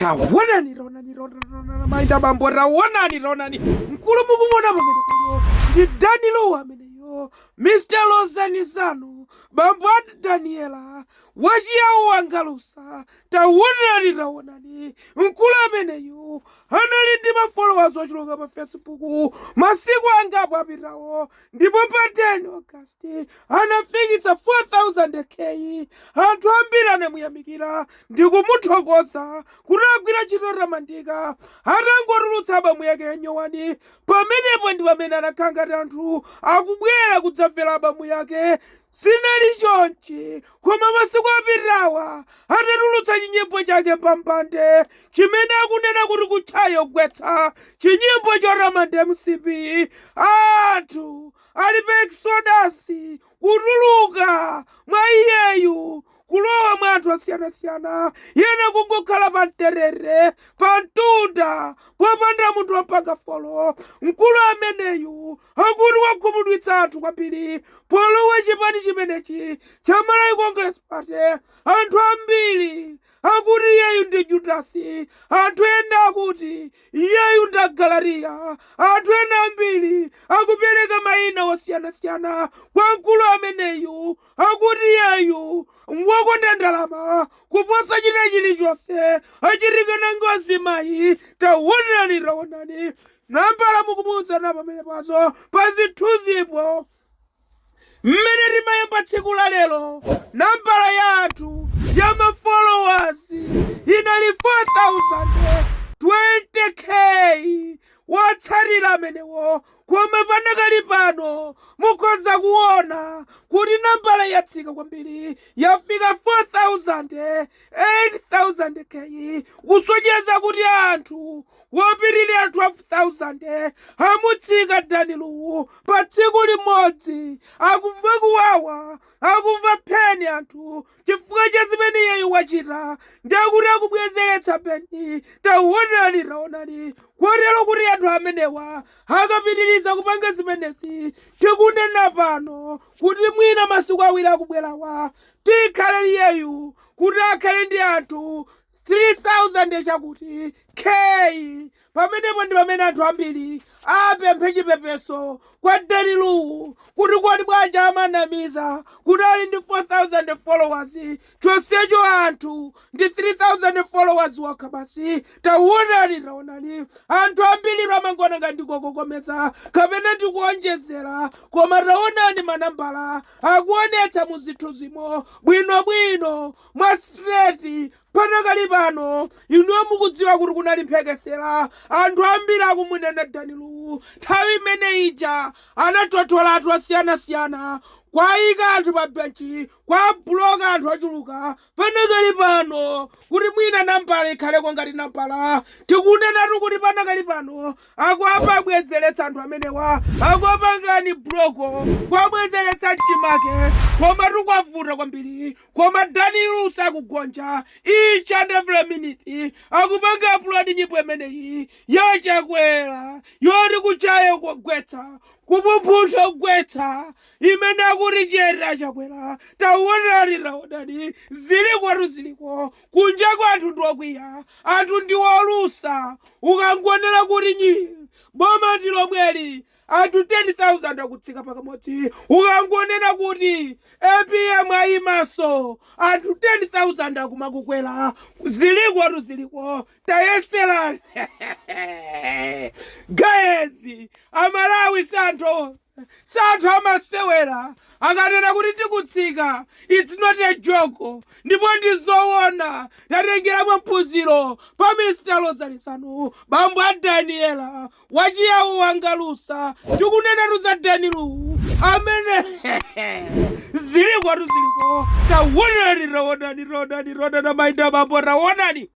Taonani maida bambo taonani mkulu mukumona pamene pano ndi Danilo ameneyo Mr. Lozani Zanu bambo Daniela wachiyawo wangalusa taonani mkulu ameneyo anali ndi mafollowers ochuluka pa Facebook masiku angapo apitawo ndipo pa 10 August anafikitsa 4000k. Anthu ambiri anamuyamikira ndi kumuthokoza kuti agwira ntchito yotamandika atangotulutsa albamu yake yanyowani. Pamenepo ndi pamene anakhala ngati anthu akubwera kudzamvera albamu yake. Sinali chonchi koma masiku apitawa atatulutsa chinyimbo chake pampande chimene akunena kuti kutchayo gwetsa chinyimbo chotamanda MCP. Anthu ali pa exodus kutuluka mwa iyeyu kulowa mwa anthu asiyanasiyana, yena kungokhala pa mterere pa mtunda popanda munthu wampanga folo. Mkulu ameneyu akuti wakhumudwitsa anthu kwambiri polowa chipani chimenechi cha Malawi Congress Party. Anthu ambiri akuti iyeyu ndi Judasi, anthu ena akuti iyeyu ndi Galariya, anthu ena ambiri akupereka mayina osiyanasiyana kwa mkulu ameneyu akuti iyeyu wakonda ndalama kuposa china chilichonse achitikana ngozi mayi. Taonani nambala mukumuwuza pamene pazo pa zinthuzipo mmene timayamba tsiku la lero. Nambala ya anthu ya mafollowers inali 4020k. Watsatira amenewo koma panakali pano mukhoza kuona kuti nambala yatsika kwambiri yafika 8000k, kusonyeza kuti anthu wopitirira 12000 amutsika Danilo pa tsiku limodzi. Akumva kuwawa, akumva pheni anthu chifukwa cha zimene iyeyu wachita ndi akuti akubwezeretsa peni. Taonani kotero kuti anthu amenewa akapitiriza kupanga zimenezi tikunena pano kuti mwina masiku awiri akubwerawa tikhale iyeyu kuti akhale ndi anthu 3000 chakuti k. Pamenepo ndi pamene anthu ambiri apemphe chipepeso kwa Danilo kuti kodi bwanji amanamiza kuti ali ndi 4000 followers, chonsecho anthu ndi 3000 followers wakha basi. Taonani anthu ambiri amangona ngati ndikokokomeza kapena ndikuonjezera, koma taonani manambala akuonetsa mu zinthu zimo bwinobwino mwa straight. Panakali pano inuyo mukudziwa kuti kunali mphekesera. Anthu ambiri akumunena Danilo nthawi imene ija anatotola anthu asiyanasiyana, kwayika anthu pa benchi, kwa bloga anthu achuluka. Panakali pano kuti mwina nambala ikhaleko ngati nambala tikunenatu kuti panakali pano akuapa abwezeretsa anthu amenewa, akuapangani bloko kwabwezeretsa mchimake. Koma tukwavuta kwambiri, koma Danilo sakugonja. Each and every minute akupanga upload nyimbo imeneyi yachakwera yoti kuchayo kugwetsa kupumphutsa kugwetsa imene akuti chiyerera achakwera. Taonani ziliko kunja kwa anthu ndi okwiya, anthu ndi olusa. Ukangonera kuti boma ndi lomweli anthu 10,000 akutsika pakamodzi. Ukangonena kuti APM ayimaso anthu 10,000 akumakukwera. Ziliko tayeserani guys. Amalawi santhu amasewera akanena kuti tikutsika, it's not a joke. Ndipo ndizoona tatengera maphunziro pa Mr. Lozani Zanu bambo Daniela wachiyawo wangalusa. Tikunena za Danilo amene ziliko. Taonani maida bambo taonani.